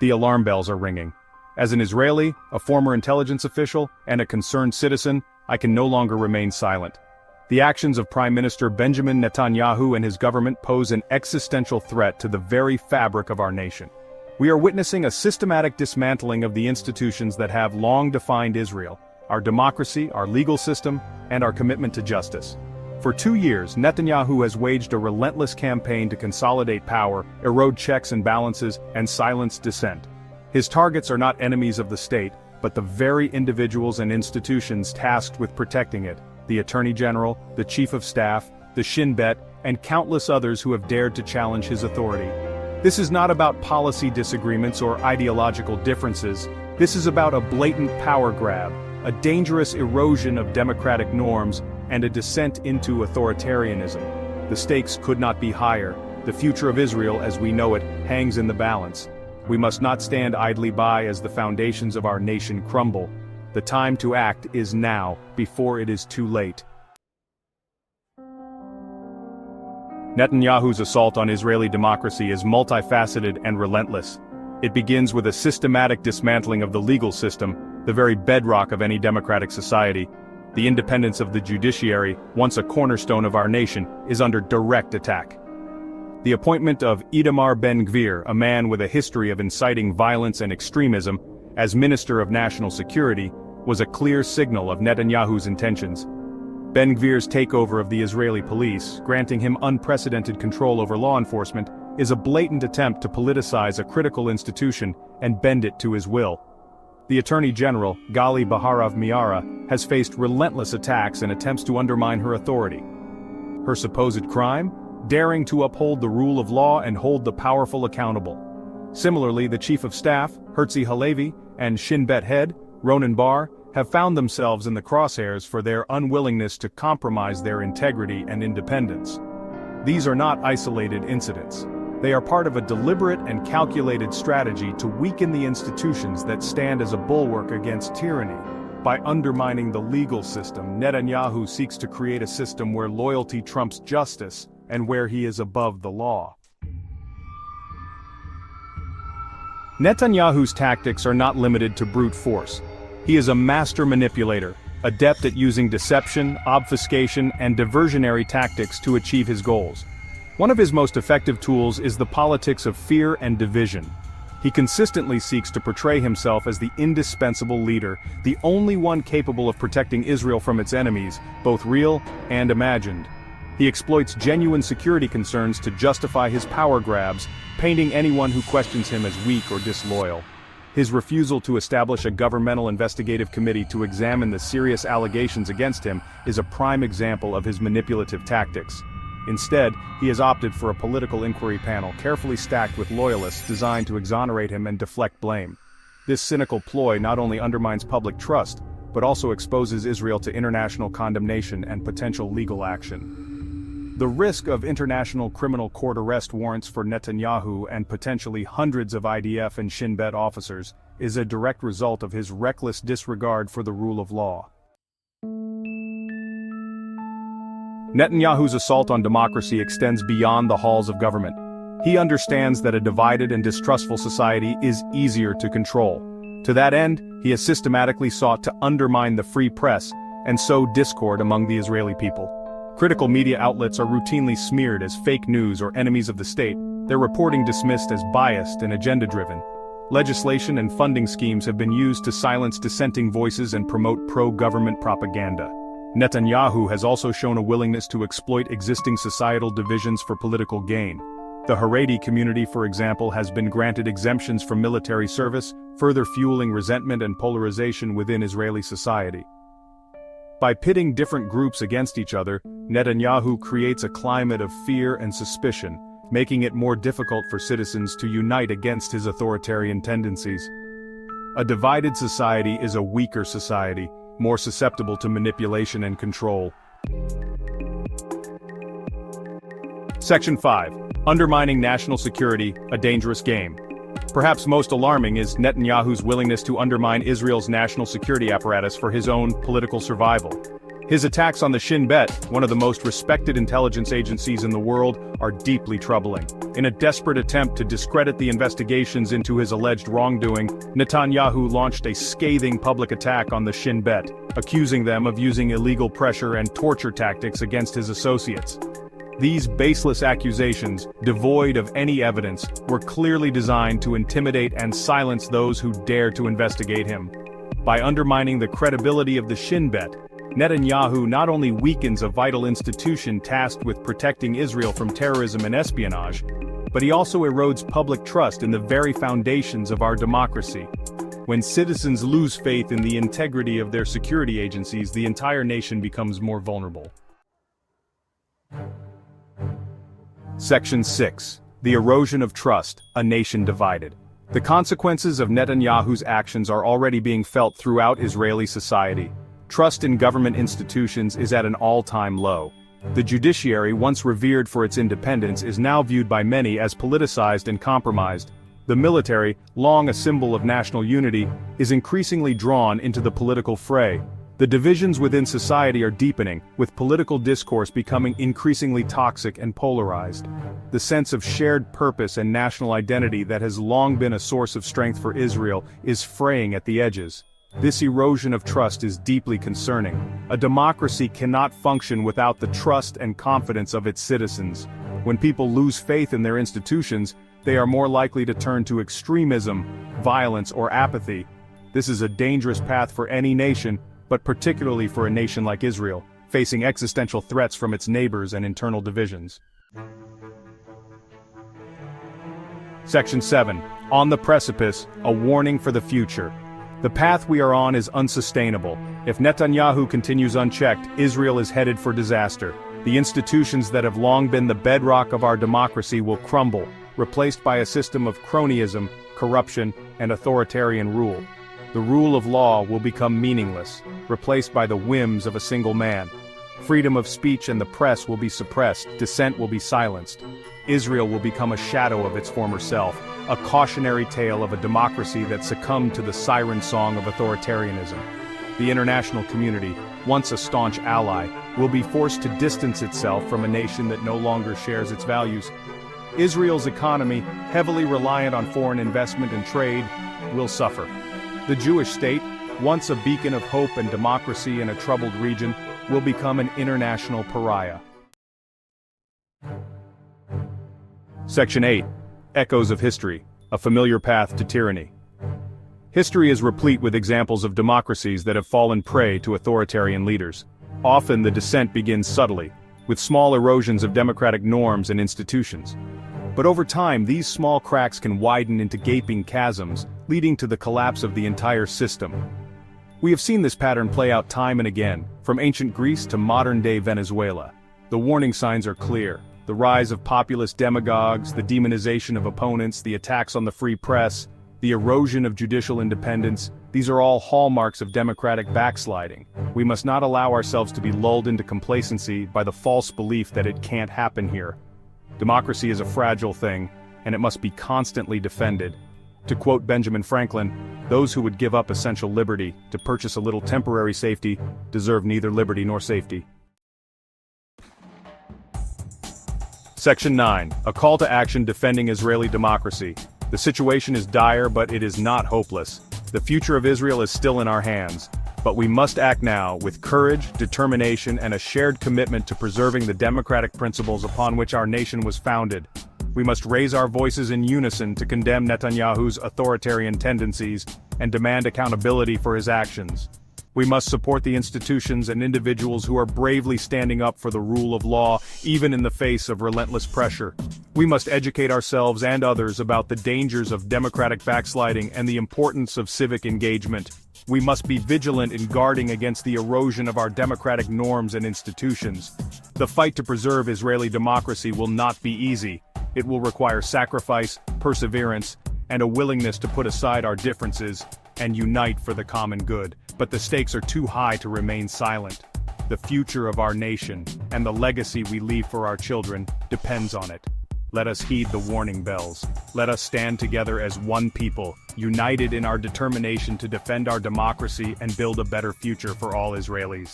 The alarm bells are ringing. As an Israeli, a former intelligence official, and a concerned citizen, I can no longer remain silent. The actions of Prime Minister Benjamin Netanyahu and his government pose an existential threat to the very fabric of our nation. We are witnessing a systematic dismantling of the institutions that have long defined Israel, our democracy, our legal system, and our commitment to justice. For 2 years, Netanyahu has waged a relentless campaign to consolidate power, erode checks and balances, and silence dissent. His targets are not enemies of the state, but the very individuals and institutions tasked with protecting it: the Attorney General, the Chief of Staff, the Shin Bet, and countless others who have dared to challenge his authority. This is not about policy disagreements or ideological differences. This is about a blatant power grab, a dangerous erosion of democratic norms, and a descent into authoritarianism. The stakes could not be higher. The future of Israel as we know it hangs in the balance. We must not stand idly by as the foundations of our nation crumble. The time to act is now, before it is too late. Netanyahu's assault on Israeli democracy is multifaceted and relentless. It begins with a systematic dismantling of the legal system, the very bedrock of any democratic society. The independence of the judiciary, once a cornerstone of our nation, is under direct attack. The appointment of Itamar Ben-Gvir, a man with a history of inciting violence and extremism, as Minister of National Security, was a clear signal of Netanyahu's intentions. Ben-Gvir's takeover of the Israeli police, granting him unprecedented control over law enforcement, is a blatant attempt to politicize a critical institution and bend it to his will. The Attorney General, Gali Baharav Miara, has faced relentless attacks and attempts to undermine her authority. Her supposed crime? Daring to uphold the rule of law and hold the powerful accountable. Similarly, the Chief of Staff, Herzi Halevi, and Shin Bet head, Ronan Bar, have found themselves in the crosshairs for their unwillingness to compromise their integrity and independence. These are not isolated incidents. They are part of a deliberate and calculated strategy to weaken the institutions that stand as a bulwark against tyranny. By undermining the legal system, Netanyahu seeks to create a system where loyalty trumps justice, and where he is above the law. Netanyahu's tactics are not limited to brute force. He is a master manipulator, adept at using deception, obfuscation, and diversionary tactics to achieve his goals. One of his most effective tools is the politics of fear and division. He consistently seeks to portray himself as the indispensable leader, the only one capable of protecting Israel from its enemies, both real and imagined. He exploits genuine security concerns to justify his power grabs, painting anyone who questions him as weak or disloyal. His refusal to establish a governmental investigative committee to examine the serious allegations against him is a prime example of his manipulative tactics. Instead, he has opted for a political inquiry panel carefully stacked with loyalists designed to exonerate him and deflect blame. This cynical ploy not only undermines public trust, but also exposes Israel to international condemnation and potential legal action. The risk of international criminal court arrest warrants for Netanyahu and potentially hundreds of IDF and Shin Bet officers is a direct result of his reckless disregard for the rule of law. Netanyahu's assault on democracy extends beyond the halls of government. He understands that a divided and distrustful society is easier to control. To that end, he has systematically sought to undermine the free press and sow discord among the Israeli people. Critical media outlets are routinely smeared as fake news or enemies of the state, their reporting dismissed as biased and agenda-driven. Legislation and funding schemes have been used to silence dissenting voices and promote pro-government propaganda. Netanyahu has also shown a willingness to exploit existing societal divisions for political gain. The Haredi community, for example, has been granted exemptions from military service, further fueling resentment and polarization within Israeli society. By pitting different groups against each other, Netanyahu creates a climate of fear and suspicion, making it more difficult for citizens to unite against his authoritarian tendencies. A divided society is a weaker society, more susceptible to manipulation and control. Section 5. Undermining national security, a dangerous game. Perhaps most alarming is Netanyahu's willingness to undermine Israel's national security apparatus for his own political survival. His attacks on the Shin Bet, one of the most respected intelligence agencies in the world, are deeply troubling. In a desperate attempt to discredit the investigations into his alleged wrongdoing, Netanyahu launched a scathing public attack on the Shin Bet, accusing them of using illegal pressure and torture tactics against his associates. These baseless accusations, devoid of any evidence, were clearly designed to intimidate and silence those who dare to investigate him. By undermining the credibility of the Shin Bet, Netanyahu not only weakens a vital institution tasked with protecting Israel from terrorism and espionage, but he also erodes public trust in the very foundations of our democracy. When citizens lose faith in the integrity of their security agencies, the entire nation becomes more vulnerable. Section 6. The erosion of trust, a nation divided. The consequences of Netanyahu's actions are already being felt throughout Israeli society. Trust in government institutions is at an all-time low. The judiciary, once revered for its independence, is now viewed by many as politicized and compromised. The military, long a symbol of national unity, is increasingly drawn into the political fray. The divisions within society are deepening, with political discourse becoming increasingly toxic and polarized. The sense of shared purpose and national identity that has long been a source of strength for Israel is fraying at the edges. This erosion of trust is deeply concerning. A democracy cannot function without the trust and confidence of its citizens. When people lose faith in their institutions, they are more likely to turn to extremism, violence, or apathy. This is a dangerous path for any nation, but particularly for a nation like Israel, facing existential threats from its neighbors and internal divisions. Section 7. On the precipice, a warning for the future. The path we are on is unsustainable. If Netanyahu continues unchecked, Israel is headed for disaster. The institutions that have long been the bedrock of our democracy will crumble, replaced by a system of cronyism, corruption, and authoritarian rule. The rule of law will become meaningless, replaced by the whims of a single man. Freedom of speech and the press will be suppressed, dissent will be silenced. Israel will become a shadow of its former self, a cautionary tale of a democracy that succumbed to the siren song of authoritarianism. The international community, once a staunch ally, will be forced to distance itself from a nation that no longer shares its values. Israel's economy, heavily reliant on foreign investment and trade, will suffer. The Jewish state, once a beacon of hope and democracy in a troubled region, will become an international pariah. Section 8. Echoes of history, a familiar path to tyranny. History is replete with examples of democracies that have fallen prey to authoritarian leaders. Often the descent begins subtly, with small erosions of democratic norms and institutions. But over time, these small cracks can widen into gaping chasms, leading to the collapse of the entire system. We have seen this pattern play out time and again, from ancient Greece to modern-day Venezuela. The warning signs are clear. The rise of populist demagogues, the demonization of opponents, the attacks on the free press, the erosion of judicial independence, these are all hallmarks of democratic backsliding. We must not allow ourselves to be lulled into complacency by the false belief that it can't happen here. Democracy is a fragile thing, and it must be constantly defended. To quote Benjamin Franklin, those who would give up essential liberty to purchase a little temporary safety deserve neither liberty nor safety. Section 9. A call to action defending Israeli democracy. The situation is dire, but it is not hopeless. The future of Israel is still in our hands. But we must act now with courage, determination, and a shared commitment to preserving the democratic principles upon which our nation was founded. We must raise our voices in unison to condemn Netanyahu's authoritarian tendencies and demand accountability for his actions. We must support the institutions and individuals who are bravely standing up for the rule of law, even in the face of relentless pressure. We must educate ourselves and others about the dangers of democratic backsliding and the importance of civic engagement. We must be vigilant in guarding against the erosion of our democratic norms and institutions. The fight to preserve Israeli democracy will not be easy. It will require sacrifice, perseverance, and a willingness to put aside our differences and unite for the common good. But the stakes are too high to remain silent. The future of our nation, and the legacy we leave for our children, depends on it. Let us heed the warning bells. Let us stand together as one people, united in our determination to defend our democracy and build a better future for all Israelis.